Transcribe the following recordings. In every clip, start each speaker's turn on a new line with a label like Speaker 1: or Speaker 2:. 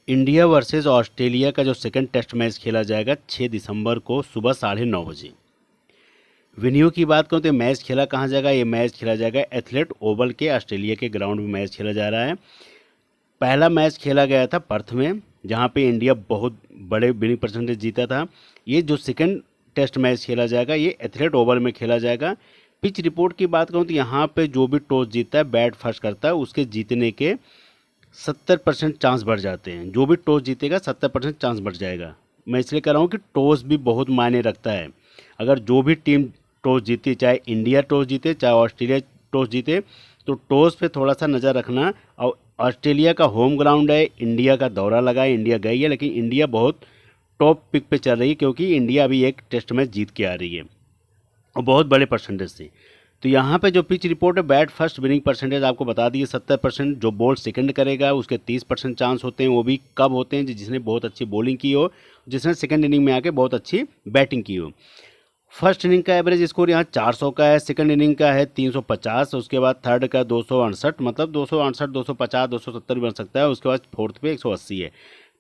Speaker 1: India versus Australia का जो second test match खेला जाएगा 6 दिसंबर को सुबह 9:30 बजे। वेन्यू की बात करूँ तो मैच खेला कहाँ जाएगा? ये मैच खेला जाएगा एथलेट ओवल के ऑस्ट्रेलिया के ग्राउंड में मैच खेला जा रहा है। पहला मैच खेला गया था पर्थ में, जहाँ पे इंडिया बहुत बड़े विनिंग परसेंटेज जीता था। ये जो सेकंड टेस्ट मैच खेला जाएगा ये एथलेट ओवल में खेला जाएगा। पिच रिपोर्ट की बात करूँ तो यहाँ पे जो भी टॉस जीतता है बैट फर्स्ट करता है, उसके जीतने के 70% चांस बढ़ जाते हैं। जो भी टॉस जीतेगा 70% चांस बढ़ जाएगा। मैं इसलिए कह रहा हूँ कि टॉस भी बहुत मायने रखता है। अगर जो भी टीम टॉस जीती, चाहे इंडिया टॉस जीते चाहे ऑस्ट्रेलिया टॉस जीते, तो टॉस पे थोड़ा सा नज़र रखना। और ऑस्ट्रेलिया का होम ग्राउंड है, इंडिया का दौरा लगा है, इंडिया गई है, लेकिन इंडिया बहुत टॉप पिक पे चल रही है क्योंकि इंडिया अभी एक टेस्ट मैच जीत के आ रही है और बहुत बड़े परसेंटेज से। तो यहाँ पे जो पिच रिपोर्ट है, बैट फर्स्ट विनिंग परसेंटेज आपको बता दिए 70%। जो बॉल सेकंड करेगा उसके 30% चांस होते हैं। वो भी कब होते हैं? जिसने बहुत अच्छी बॉलिंग की हो, जिसने सेकंड इनिंग में आके बहुत अच्छी बैटिंग की हो। फर्स्ट इनिंग का एवरेज स्कोर यहाँ 400 का है, सेकंड इनिंग का है 350, उसके बाद थर्ड का 268, मतलब 268, 250, 270 भी बन सकता है। उसके बाद फोर्थ पे 180 है।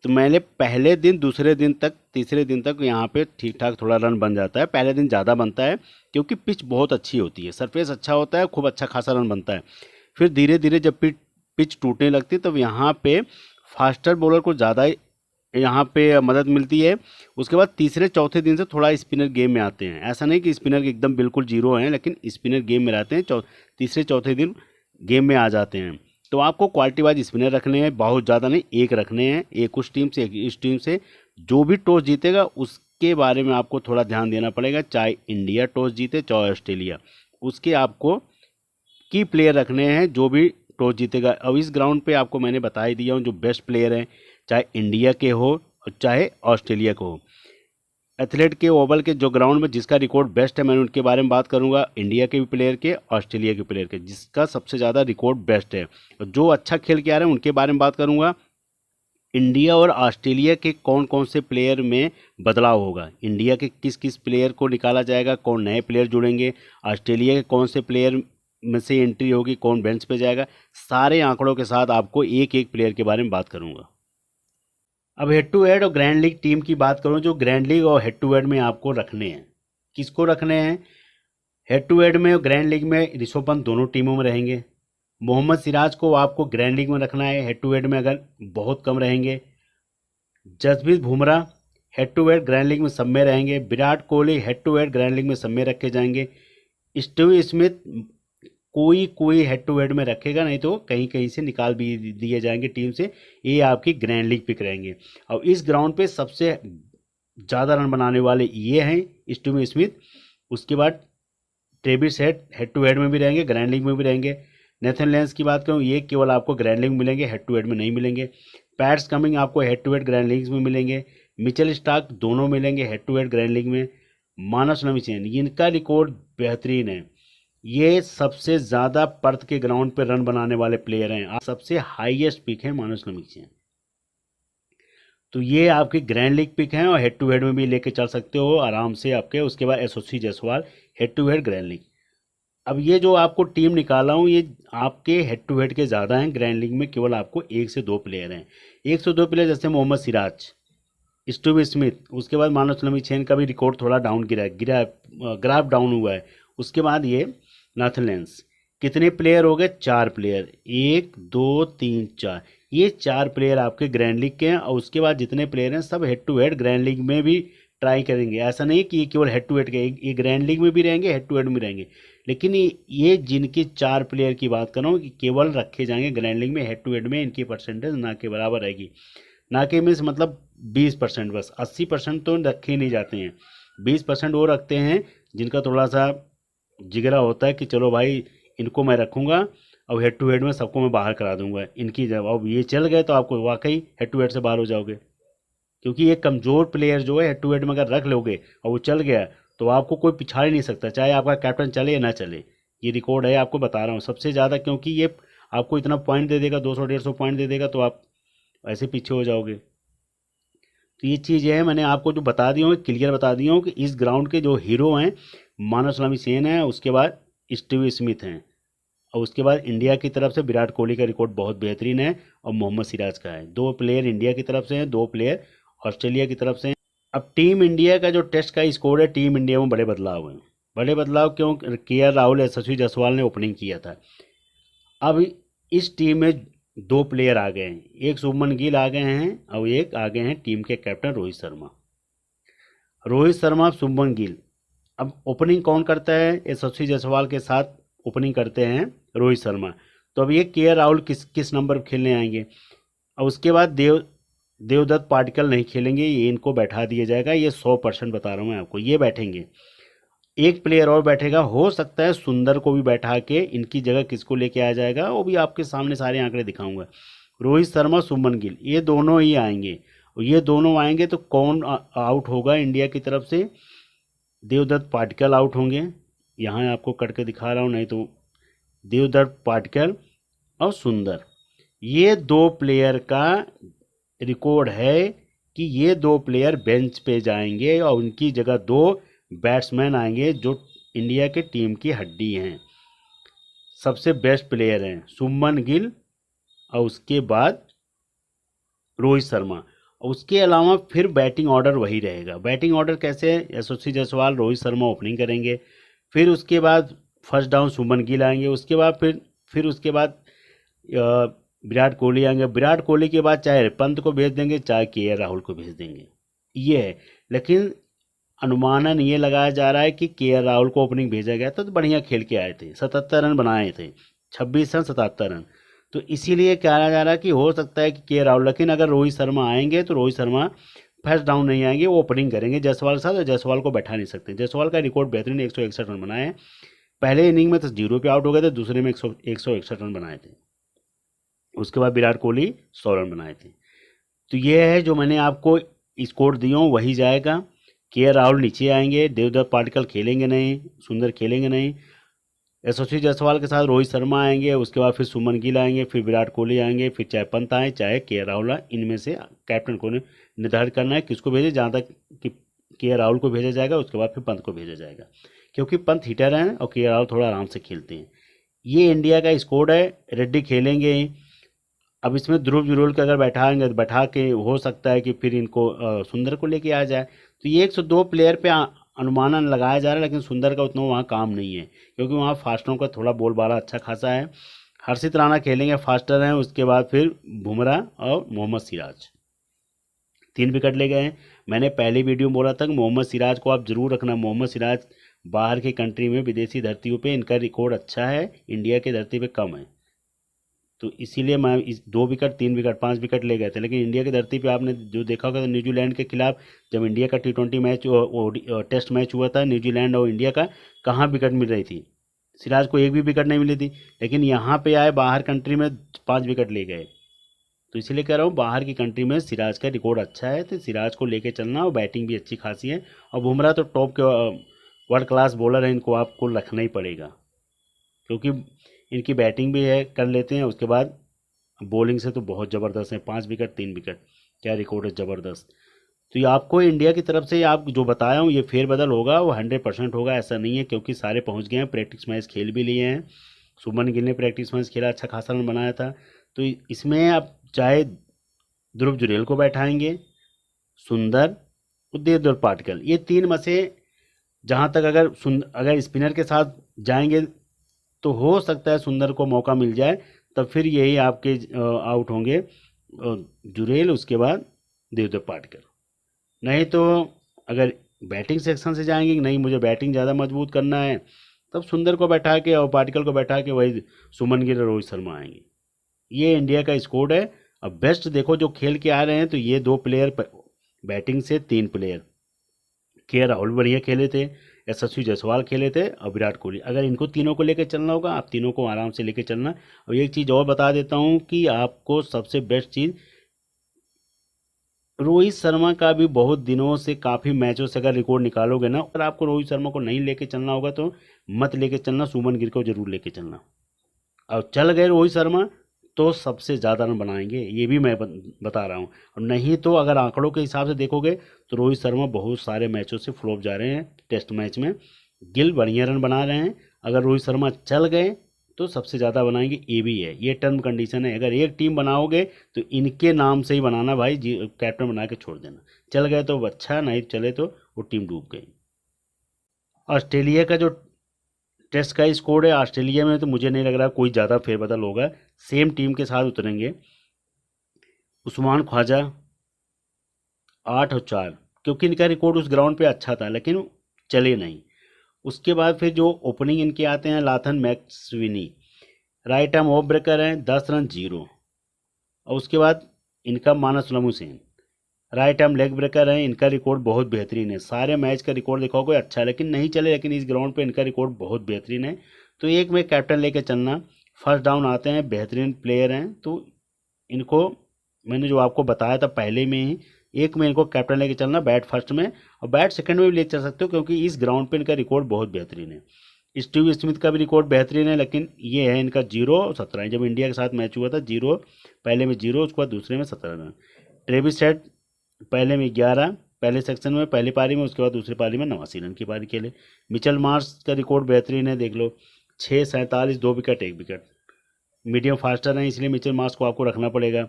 Speaker 1: तो मैंने पहले दिन, दूसरे दिन तक, तीसरे दिन तक यहाँ पे ठीक ठाक थोड़ा रन बन जाता है। पहले दिन ज़्यादा बनता है क्योंकि पिच बहुत अच्छी होती है, सरफेस अच्छा होता है, खूब अच्छा खासा रन बनता है। फिर धीरे धीरे जब पिच टूटने लगती है तब यहाँ पे फास्टर बॉलर को ज़्यादा यहाँ पे मदद मिलती है। उसके बाद तीसरे चौथे दिन से थोड़ा स्पिनर गेम में आते हैं। ऐसा नहीं कि स्पिनर एकदम बिल्कुल जीरो हैं, लेकिन स्पिनर गेम में रहते हैं। तीसरे चौथे दिन गेम में आ जाते हैं। तो आपको क्वालिटी वाइज स्पिनर रखने हैं, बहुत ज़्यादा नहीं, एक रखने हैं, एक उस टीम से एक इस टीम से। जो भी टॉस जीतेगा उसके बारे में आपको थोड़ा ध्यान देना पड़ेगा, चाहे इंडिया टॉस जीते चाहे ऑस्ट्रेलिया, उसके आपको की प्लेयर रखने हैं जो भी टॉस जीतेगा। अब इस ग्राउंड पे आपको मैंने बता ही दिया हूँ जो बेस्ट प्लेयर हैं, चाहे इंडिया के हो और चाहे ऑस्ट्रेलिया को हो। एथलेट के ओवल के जो ग्राउंड में जिसका रिकॉर्ड बेस्ट है, मैंने उनके बारे में बात करूंगा, इंडिया के भी प्लेयर के, ऑस्ट्रेलिया के प्लेयर के, जिसका सबसे ज़्यादा रिकॉर्ड बेस्ट है और जो अच्छा खेल के आ रहे हैं उनके बारे में बात करूंगा। इंडिया और ऑस्ट्रेलिया के कौन कौन से प्लेयर में बदलाव होगा, इंडिया के किस किस प्लेयर को निकाला जाएगा, कौन नए प्लेयर जुड़ेंगे, ऑस्ट्रेलिया के कौन से प्लेयर में से एंट्री होगी, कौन बेंच पे जाएगा, सारे आंकड़ों के साथ आपको एक एक प्लेयर के बारे में बात करूंगा। अब हेड टू हेड और ग्रैंड लीग टीम की बात करूं, जो ग्रैंड लीग और हेड टू हेड में आपको रखने हैं, किसको रखने हैं? हेड टू हेड में और ग्रैंड लीग में ऋषभ पंत दोनों टीमों में रहेंगे। मोहम्मद सिराज को आपको ग्रैंड लीग में रखना है, हेड टू हेड में अगर बहुत कम रहेंगे। Jasprit Bumrah head to head grand league में सब में रहेंगे। Virat Kohli head to head grand league में सब में रखे जाएंगे। स्टीव स्मिथ कोई कोई हेड टू हेड में रखेगा, नहीं तो कहीं कहीं से निकाल भी दिए जाएंगे टीम से। ये आपकी ग्रैंड लीग पिक रहेंगे। और इस ग्राउंड पे सबसे ज़्यादा रन बनाने वाले ये हैं स्टीव स्मिथ। उसके बाद ट्रेविस हेड टू हेड में भी रहेंगे, ग्रैंड लीग में भी रहेंगे। नेथन लेंस की बात करूँ, ये केवल आपको ग्रैंड लीग में मिलेंगे, हेड टू हेड में नहीं मिलेंगे। पैट्स कमिंग आपको head to head grand league में मिलेंगे। मिचेल स्टार्क दोनों मिलेंगे head to head grand league में। मानस नवीन, इनका रिकॉर्ड बेहतरीन है, ये सबसे ज़्यादा पर्थ के ग्राउंड पे रन बनाने वाले प्लेयर हैं। सबसे हाईएस्ट पिक है मानस नवीन। तो ये आपकी ग्रैंड लीग पिक हैं और हेड टू हेड में भी लेके चल सकते हो आराम से आपके। उसके बाद एसओसी Jaiswal head to head grand league. अब ये जो आपको टीम निकाला हूँ ये आपके हेड टू हेड के ज़्यादा हैं। ग्रैंड लीग में केवल आपको 1 से 2 प्लेयर हैं। 1 से 2 प्लेयर जैसे मोहम्मद सिराज, स्टीव स्मिथ, उसके बाद मानस नवीन का भी रिकॉर्ड थोड़ा डाउन ग्राफ डाउन हुआ है। उसके बाद ये नाथन लेंस। कितने प्लेयर हो गए? 4 प्लेयर, 1 2 3 4। ये 4 प्लेयर आपके ग्रैंड लीग के हैं। और उसके बाद जितने प्लेयर हैं सब head to head grand league में भी ट्राई करेंगे। ऐसा नहीं कि ये केवल हेड टू हेड के, ये ग्रैंड लीग में भी रहेंगे, हेड टू हेड में रहेंगे। लेकिन ये जिनके 4 प्लेयर की बात कर रहा हूँ कि केवल रखे जाएंगे ग्रैंड लीग में, हेड टू हेड में इनकी परसेंटेज ना के बराबर रहेगी। ना के मीन्स मतलब 20%, बस 80% तो रखे ही नहीं जाते हैं। 20% वो रखते हैं जिनका थोड़ा सा जिगरा होता है कि चलो भाई इनको मैं रखूँगा और हेड टू हेड में सबको मैं बाहर करा दूंगा इनकी। जब अब ये चल गए तो आपको वाकई हेड टू हेड से बाहर हो जाओगे, क्योंकि ये कमज़ोर प्लेयर जो है हेड टू हेड में अगर रख लोगे और वो चल गया तो आपको कोई पिछाड़ ही नहीं सकता, चाहे आपका कैप्टन चले या ना चले। ये रिकॉर्ड है, आपको बता रहा हूँ सबसे ज़्यादा, क्योंकि ये आपको इतना पॉइंट दे देगा, 200 150 पॉइंट दे देगा, तो आप ऐसे पीछे हो जाओगे। तो ये चीज़ है, मैंने आपको जो बता दी हूँ क्लियर बता दी हूँ कि इस ग्राउंड के जो हीरो हैं मानस नवीन है, उसके बाद स्टीव स्मिथ हैं। और उसके बाद इंडिया की तरफ से विराट कोहली का रिकॉर्ड बहुत बेहतरीन है और मोहम्मद सिराज का है। 2 प्लेयर इंडिया की तरफ से हैं, 2 प्लेयर ऑस्ट्रेलिया की तरफ से हैं। अब टीम इंडिया का जो टेस्ट का स्कोर है, टीम इंडिया में बड़े बदलाव हैं। बड़े बदलाव क्यों? के राहुल, यशस्वी जायसवाल ने ओपनिंग किया था। अब इस टीम में 2 प्लेयर आ गए हैं, एक शुभमन गिल आ गए हैं और एक आ गए हैं टीम के कैप्टन रोहित शर्मा। रोहित शर्मा, शुभमन गिल। अब ओपनिंग कौन करता है? यशस्वी जायसवाल के साथ ओपनिंग करते हैं रोहित शर्मा। तो अब ये के राहुल किस नंबर पर खेलने आएंगे? और उसके बाद देवदत्त पाटिकल नहीं खेलेंगे, ये इनको बैठा दिया जाएगा। ये 100% बता रहा हूँ मैं आपको, ये बैठेंगे। एक प्लेयर और बैठेगा, हो सकता है सुंदर को भी बैठा के इनकी जगह किसको लेके आ जाएगा, वो भी आपके सामने सारे आंकड़े दिखाऊंगा। रोहित शर्मा, शुभमन गिल, ये दोनों ही आएंगे। और ये दोनों आएंगे तो कौन आउट होगा इंडिया की तरफ से? देवदत्त पाटिकल आउट होंगे। यहाँ आपको करके दिखा रहा हूँ, नहीं तो देवदत्त पाटिकल और सुंदर, ये 2 प्लेयर का रिकॉर्ड है कि ये 2 प्लेयर बेंच पे जाएंगे और उनकी जगह 2 बैट्समैन आएंगे जो इंडिया के टीम की हड्डी हैं, सबसे बेस्ट प्लेयर हैं, शुभमन गिल और उसके बाद रोहित शर्मा। और उसके अलावा फिर बैटिंग ऑर्डर वही रहेगा। बैटिंग ऑर्डर कैसे है? यशस्वी जायसवाल, रोहित शर्मा ओपनिंग करेंगे, फिर उसके बाद फर्स्ट डाउन शुभमन गिल आएंगे, उसके बाद फिर उसके बाद विराट कोहली आएंगे। विराट कोहली के बाद चाहे पंत को भेज देंगे, चाहे के राहुल को भेज देंगे, ये है। लेकिन अनुमानन ये लगाया जा रहा है कि के राहुल को ओपनिंग भेजा गया था तो बढ़िया खेल के आए थे, 77 रन बनाए थे, 26 रन 77 रन। तो इसीलिए कहा जा रहा है कि हो सकता है कि के राहुल, लेकिन अगर रोहित शर्मा आएंगे तो रोहित शर्मा फर्स्ट डाउन नहीं आएंगे, वो ओपनिंग करेंगे जायसवाल के साथ। और जायसवाल को बैठा नहीं सकते। जायसवाल का रिकॉर्ड बेहतरीन 161 रन बनाए हैं। पहले इनिंग में तो 0 पे आउट हो गए थे, दूसरे में 161 रन बनाए थे। उसके बाद विराट कोहली 100 रन बनाए थे। तो ये है जो मैंने आपको स्कोर दिया हूँ, वही जाएगा। के राहुल नीचे आएंगे, देवदत्त पाटिकल खेलेंगे नहीं, सुंदर खेलेंगे नहीं, यशस्वी जायसवाल के साथ रोहित शर्मा आएंगे, उसके बाद फिर शुभमन गिल आएंगे, फिर विराट कोहली आएंगे, फिर चाहे पंत आए चाहे के राहुल आए, इनमें से कैप्टन को निर्धारित करना है किसको भेजे। जहाँ तक कि के राहुल को भेजा जाएगा, उसके बाद फिर पंत को भेजा जाएगा, क्योंकि पंत हिटर हैं और के राहुल थोड़ा आराम से खेलते हैं। ये इंडिया का स्कोर है। रेड्डी खेलेंगे। अब इसमें ध्रुव जुरेल को अगर बैठाएंगे तो बैठा के हो सकता है कि फिर इनको सुंदर को लेके आ जाए। तो ये 102 प्लेयर पे अनुमानन लगाया जा रहा है, लेकिन सुंदर का उतना वहाँ काम नहीं है, क्योंकि वहाँ फास्टरों का थोड़ा बोलबाला अच्छा खासा है। हर्षित राणा खेलेंगे, फास्टर हैं। उसके बाद फिर बुमराह और मोहम्मद सिराज 3 विकेट ले गए हैं। मैंने पहले वीडियो में बोला था कि मोहम्मद सिराज को आप जरूर रखना। मोहम्मद सिराज बाहर की कंट्री में, विदेशी धरतियों पे इनका रिकॉर्ड अच्छा है, इंडिया की धरती पे कम है। तो इसीलिए मैं इस 2 विकेट 3 विकेट 5 विकेट ले गए थे। लेकिन इंडिया की धरती पे आपने जो देखा होगा, तो न्यूजीलैंड के खिलाफ जब इंडिया का T20 मैच टेस्ट मैच हुआ था, न्यूजीलैंड और इंडिया का, कहाँ विकेट मिल रही थी? सिराज को एक भी विकेट नहीं मिली थी। लेकिन यहाँ पे आए, बाहर कंट्री में 5 विकेट ले गए। तो इसलिए कह रहा हूँ, बाहर की कंट्री में सिराज का रिकॉर्ड अच्छा है, तो सिराज को लेके चलना। और बैटिंग भी अच्छी खासी है। और बुमराह तो टॉप के वर्ल्ड क्लास बॉलर है, इनको आपको रखना ही पड़ेगा, क्योंकि इनकी बैटिंग भी है, कर लेते हैं। उसके बाद बॉलिंग से तो बहुत ज़बरदस्त है। 5 विकेट 3 विकेट, क्या रिकॉर्ड है, ज़बरदस्त। तो ये आपको इंडिया की तरफ से आप जो बताया हूँ, ये फेरबदल होगा, वो 100% होगा, ऐसा नहीं है, क्योंकि सारे पहुँच गए हैं, प्रैक्टिस मैच खेल भी लिए हैं। शुभमन गिल ने प्रैक्टिस मैच खेला, अच्छा खासा रन बनाया था। तो इसमें आप चाहे ध्रुव जुरेल को बैठाएंगे, सुंदर और देवदत्त पाटिकल, ये 3 में से जहाँ तक अगर स्पिनर के साथ जाएंगे तो हो सकता है सुंदर को मौका मिल जाए, तब फिर यही आपके आउट होंगे जुरेल, उसके बाद देवदत्त पाटिकल। नहीं तो अगर बैटिंग सेक्शन से जाएंगे कि नहीं मुझे बैटिंग ज़्यादा मजबूत करना है, तब सुंदर को बैठा के और पाटिकल को बैठा के वही शुभमन गिल और रोहित शर्मा आएंगे। ये इंडिया का स्कोर है। अब बेस्ट देखो जो खेल के आ रहे हैं, तो ये 2 प्लेयर, बैटिंग से 3 प्लेयर, के राहुल बढ़िया खेले थे, यशस्वी जायसवाल खेले थे और विराट कोहली। अगर इनको तीनों को लेकर चलना होगा, आप तीनों को आराम से लेकर चलना। और एक चीज़ और बता देता हूँ कि आपको सबसे बेस्ट चीज़, रोहित शर्मा का भी बहुत दिनों से, काफ़ी मैचों से अगर रिकॉर्ड निकालोगे ना, अगर आपको रोहित शर्मा को नहीं लेके चलना होगा तो मत लेके चलना, शुभमन गिल को जरूर लेके चलना। और चल गए रोहित शर्मा तो सबसे ज़्यादा रन बनाएंगे, ये भी मैं बता रहा हूँ। और नहीं तो अगर आंकड़ों के हिसाब से देखोगे तो रोहित शर्मा बहुत सारे मैचों से फ्लॉप जा रहे हैं टेस्ट मैच में। गिल बढ़िया रन बना रहे हैं। अगर रोहित शर्मा चल गए तो सबसे ज़्यादा बनाएंगे ए भी है, ये टर्म कंडीशन है। अगर एक टीम बनाओगे तो इनके नाम से ही बनाना भाई, कैप्टन बना के छोड़ देना। चल गए तो अच्छा, नहीं चले तो वो टीम डूब गई। ऑस्ट्रेलिया का जो टेस्ट का स्कोर है, ऑस्ट्रेलिया में तो मुझे नहीं लग रहा कोई ज़्यादा फेरबदल होगा, सेम टीम के साथ उतरेंगे। उस्मान ख्वाजा 8 और 4, क्योंकि इनका रिकॉर्ड उस ग्राउंड पे अच्छा था लेकिन चले नहीं। उसके बाद फिर जो ओपनिंग इनके आते हैं, Nathan McSweeney right arm off breaker हैं, 10 रन 0। और उसके बाद इनका Manas Hussain right arm leg breaker हैं, इनका रिकॉर्ड बहुत बेहतरीन है। सारे मैच का रिकॉर्ड देखोगे अच्छा है लेकिन नहीं चले, लेकिन इस ग्राउंड पे इनका रिकॉर्ड बहुत बेहतरीन है। तो एक में कैप्टन लेके चलना। फर्स्ट डाउन आते हैं, बेहतरीन प्लेयर हैं, तो इनको मैंने जो आपको बताया था पहले में ही, एक में इनको कैप्टन लेके चलना, बैट फर्स्ट में और बैट सेकंड में भी ले चल सकते हो, क्योंकि इस ग्राउंड पे इनका रिकॉर्ड बहुत बेहतरीन है। स्टीव स्मिथ का भी रिकॉर्ड बेहतरीन है, लेकिन ये है इनका 0-17। जब इंडिया के साथ मैच हुआ था 0, पहले में 0, उसके बाद दूसरे में 17 रन। ट्रेविस हेड पहले में 11, पहले सेक्शन में पहली पारी में, उसके बाद दूसरी पारी में 89 रन की पारी खेले। मिचेल मार्श का रिकॉर्ड बेहतरीन है, देख लो 6, 47, 2 विकेट 1 विकेट। मीडियम फास्टर हैं, इसलिए मिचेल मार्श को आपको रखना पड़ेगा।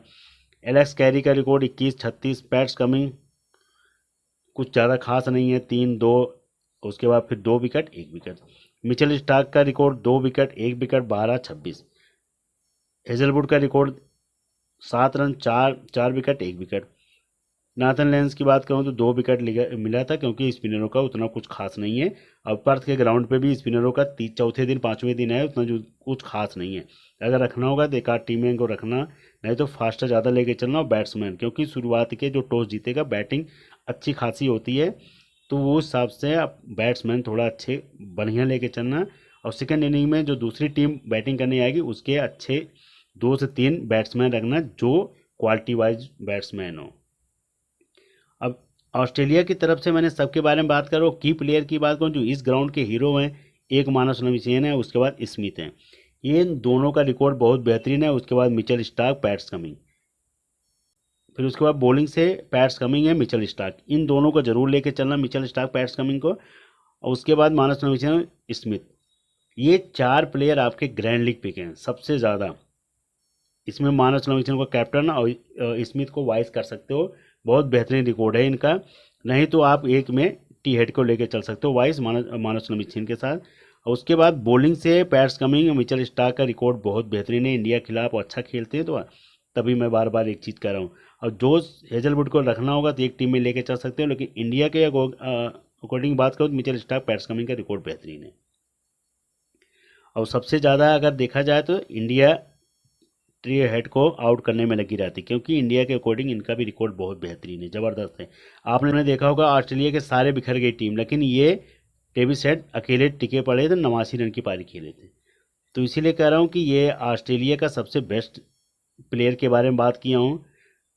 Speaker 1: एलेक्स कैरी का रिकॉर्ड 21-36। पैट्स कमिंग कुछ ज़्यादा खास नहीं है, 3-2, उसके बाद फिर 2 विकेट 1 विकेट। मिचेल स्टार्क का रिकॉर्ड 2 विकेट 1 विकेट 12-26। हेजलवुड का record 7 run 4 wicket 1 wicket. Nathan lens की बात करूं तो 2 विकेट मिला था, क्योंकि स्पिनरों का उतना कुछ खास नहीं है। अब पर्थ के ग्राउंड पे भी स्पिनरों का चौथे दिन 5वें दिन है, उतना जो कुछ खास नहीं है। अगर रखना होगा तो एक आध टीमें को रखना, नहीं तो फास्टर ज़्यादा लेके चलना। और बैट्समैन, क्योंकि शुरुआत के जो टॉस जीतेगा बैटिंग अच्छी खासी होती है, तो वो हिसाब से आप बैट्समैन थोड़ा अच्छे बढ़िया लेके चलना। और सेकेंड इनिंग में जो दूसरी टीम बैटिंग करने आएगी उसके अच्छे 2 से 3 बैट्समैन रखना, जो क्वालिटी वाइज बैट्समैन हो। अब ऑस्ट्रेलिया की तरफ से मैंने सबके बारे में बात करूँ, की प्लेयर की बात करूँ जो इस ग्राउंड के हीरो हैं, एक मानस हुसैन है, उसके बाद स्मिथ हैं। ये दोनों का रिकॉर्ड बहुत बेहतरीन है। उसके बाद मिचेल स्टार्क, पैट्स कमिंग, फिर उसके बाद बॉलिंग से पैट्स कमिंग है, मिचेल स्टार्क, इन दोनों को जरूर लेके चलना, मिचेल स्टार्क पैट्स कमिंग को। और उसके बाद मानस हुसैन, स्मिथ, ये 4 प्लेयर आपके ग्रैंड लीग पिक हैं सबसे ज़्यादा। इसमें मानस हुसैन को कैप्टन और स्मिथ को वाइस कर सकते हो, बहुत बेहतरीन रिकॉर्ड है इनका। नहीं तो आप एक में टी हेड को लेके चल सकते हो वाइस मानस हुसैन के साथ। और उसके बाद बॉलिंग से पैट्स कमिंग और मिचेल स्टार्क का रिकॉर्ड बहुत बेहतरीन है, इंडिया के खिलाफ अच्छा खेलते हैं, तो तभी मैं बार बार एक चीज़ कर रहा हूँ। और जोश हेजलवुड को रखना होगा तो एक टीम में लेके चल सकते हो, लेकिन इंडिया के अकॉर्डिंग बात करो तो मिचेल स्टार्क, पैट्स कमिंग का रिकॉर्ड बेहतरीन है। और सबसे ज़्यादा अगर देखा जाए तो इंडिया ट्री हेड को आउट करने में लगी रहती, क्योंकि इंडिया के अकॉर्डिंग इनका भी रिकॉर्ड बहुत बेहतरीन है, ज़बरदस्त है। आपने देखा होगा ऑस्ट्रेलिया के सारे बिखर गई टीम, लेकिन ये ट्रेविस हेड अकेले टिके पड़े थे, 89 रन की पारी खेले थे। तो इसीलिए कह रहा हूँ कि ये ऑस्ट्रेलिया का सबसे बेस्ट प्लेयर के बारे में बात किया हूँ।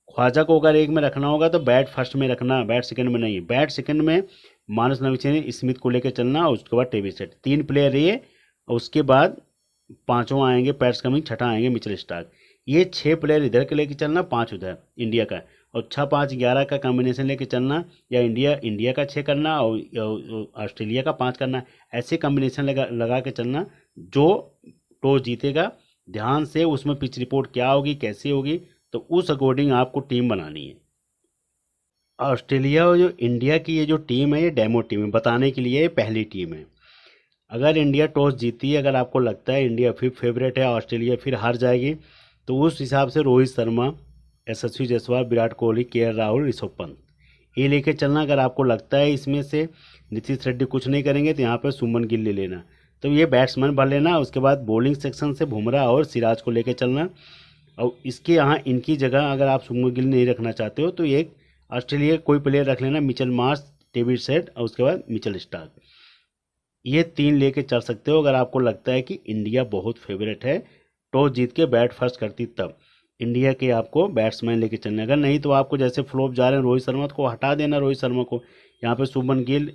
Speaker 1: ख्वाजा को अगर एक में रखना होगा तो बैट फर्स्ट में रखना, बैट सेकंड में नहीं। बैट सेकंड में मानस हुसैन, स्मिथ को लेकर चलना, और उसके बाद ट्रेविस हेड, 3 प्लेयर ये। और उसके बाद 5वां आएंगे पैट्स कमिंग, 6ठा आएंगे मिचेल स्टार्क। ये 6 प्लेयर इधर के लेके चलना, 5 उधर इंडिया का, और 6-5-11 का कॉम्बिनेशन लेके चलना, या इंडिया का 6 करना और ऑस्ट्रेलिया का 5 करना। ऐसे कॉम्बिनेशन लगा के चलना। जो टॉस जीतेगा, ध्यान से उसमें पिच रिपोर्ट क्या होगी, कैसी होगी, तो उस अकॉर्डिंग आपको टीम बनानी है। ऑस्ट्रेलिया और जो इंडिया की ये जो टीम है, ये डेमो टीम है, बताने के लिए ये पहली टीम है। अगर इंडिया टॉस जीती है, अगर आपको लगता है इंडिया फिर फेवरेट है, ऑस्ट्रेलिया फिर हार जाएगी, तो उस हिसाब से रोहित शर्मा, यशस्वी जायसवाल, विराट कोहली, के राहुल, ऋषभ पंत, ये लेके चलना। अगर आपको लगता है इसमें से नीतीश रेड्डी कुछ नहीं करेंगे, तो यहाँ पर सुमन गिल ले लेना। तो ये बैट्समैन भर लेना। उसके बाद बॉलिंग सेक्शन से बुमराह और सिराज को लेके चलना। और इसके यहाँ इनकी जगह अगर आप सुमन गिल नहीं रखना चाहते हो, तो एक ऑस्ट्रेलिया कोई प्लेयर रख लेना, मिचेल मार्श, ट्रेविस हेड, और उसके बाद मिचेल स्टार्क। ये 3 लेके चल सकते हो अगर आपको लगता है कि इंडिया बहुत फेवरेट है, टॉस जीत के बैट फर्स्ट करती, तब इंडिया के आपको बैट्समैन लेके चलने। अगर नहीं तो आपको जैसे फ्लॉप जा रहे हैं रोहित शर्मा को हटा देना, रोहित शर्मा को यहाँ पे शुभमन गिल,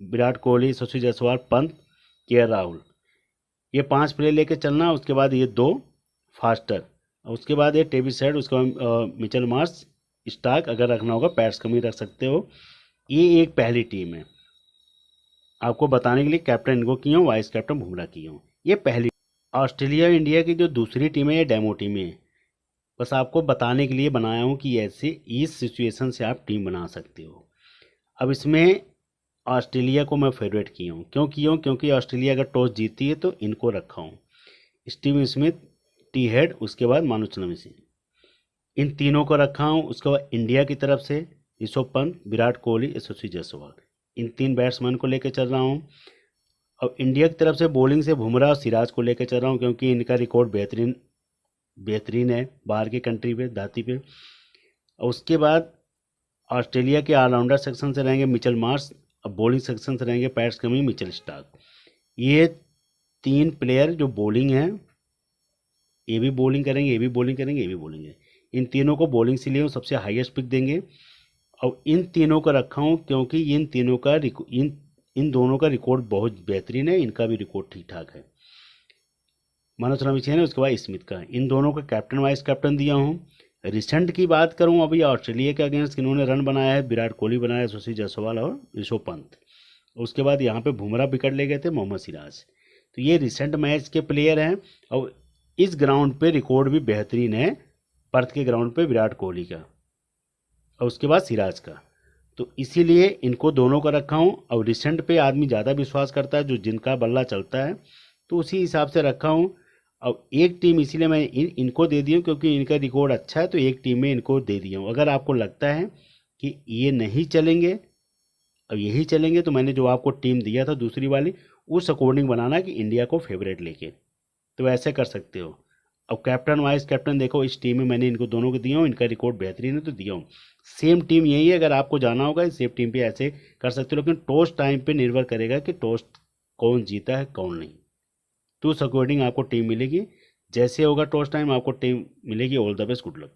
Speaker 1: विराट कोहली, यशस्वी जायसवाल, पंत, के राहुल, ये 5 प्लेयर लेके चलना। उसके बाद ये 2 फास्टर, उसके बाद ये ट्रेविस हेड, उसके बाद मिचेल मार्श, स्टार्क, अगर रखना होगा पैट्स कमी रख सकते हो। ये एक पहली टीम है, आपको बताने के लिए कैप्टन इनको किया हूँ, वाइस कैप्टन बुमराह किया हूँ, ये पहली। ऑस्ट्रेलिया और इंडिया की जो दूसरी टीम है ये डेमो टीम है, बस आपको बताने के लिए बनाया हूँ कि ऐसे इस सिचुएशन से आप टीम बना सकते हो। अब इसमें ऑस्ट्रेलिया को मैं फेवरेट किया हूँ, क्यों किया हूँ, क्योंकि ऑस्ट्रेलिया अगर टॉस जीती है तो इनको रखा हूँ, स्टीव स्मिथ, टी हेड, उसके बाद मानु चंद्रवंशी, इन तीनों को रखा हूँ। उसके बाद इंडिया की तरफ से ऋषभ पंत, विराट कोहली, यशस्वी जायसवाल, इन तीन बैट्समैन को लेकर चल रहा हूँ। अब इंडिया की तरफ से बॉलिंग से बुमराह और सिराज को लेकर चल रहा हूँ, क्योंकि इनका रिकॉर्ड बेहतरीन बेहतरीन है बाहर के कंट्री पे, धरती पे। और उसके बाद ऑस्ट्रेलिया के ऑलराउंडर सेक्शन से रहेंगे मिचेल मार्श, अब बॉलिंग सेक्शन से रहेंगे पैट्स कमिंस, मिचेल स्टार्क। ये तीन प्लेयर जो बॉलिंग हैं, ये भी बॉलिंग करेंगे, ये भी बॉलिंग करेंगे, ये भी बॉलिंग है। इन तीनों को बॉलिंग से लिए सबसे हाईएस्ट पिक देंगे। और इन तीनों को रखा हूँ क्योंकि इन तीनों का इन दोनों का रिकॉर्ड बहुत बेहतरीन है, इनका भी रिकॉर्ड ठीक ठाक है। मानो चंद्रवंशी है, उसके बाद स्मिथ का, इन दोनों का कैप्टन वाइस कैप्टन दिया हूँ। रिसेंट की बात करूँ, अभी ऑस्ट्रेलिया के अगेंस्ट इन्होंने रन बनाया है, विराट कोहली बनाया, यशस्वी जायसवाल और ऋषभ पंत। उसके बाद यहाँ पे बुमराह विकेट ले गए थे, मोहम्मद सिराज। तो ये रिसेंट मैच के प्लेयर हैं। और इस ग्राउंड पे रिकॉर्ड भी बेहतरीन है, पर्थ के ग्राउंड पे विराट कोहली का और उसके बाद सिराज का। तो इसीलिए इनको दोनों का रखा हूँ। और रिसेंट पे आदमी ज़्यादा विश्वास करता है, जो जिनका बल्ला चलता है, तो उसी हिसाब से रखा हूँ। अब एक टीम इसीलिए मैं इनको दे दी हूँ क्योंकि इनका रिकॉर्ड अच्छा है, तो एक टीम में इनको दे दिया हूँ। अगर आपको लगता है कि ये नहीं चलेंगे, अब यही चलेंगे, तो मैंने जो आपको टीम दिया था दूसरी वाली, उस अकॉर्डिंग बनाना कि इंडिया को फेवरेट लेके, तो ऐसे कर सकते हो। अब कैप्टन वाइस कैप्टन देखो, इस टीम में मैंने इनको दोनों को दिया हूँ, इनका रिकॉर्ड बेहतरीन है तो दिया हूँ। सेम टीम यही है, अगर आपको जाना होगा सेम टीम पे ऐसे कर सकते हो, लेकिन टॉस टाइम पे निर्भर करेगा कि टॉस कौन जीता है कौन नहीं, तो उस अकॉर्डिंग आपको टीम मिलेगी। जैसे होगा टॉस टाइम आपको टीम मिलेगी। All the best, good luck.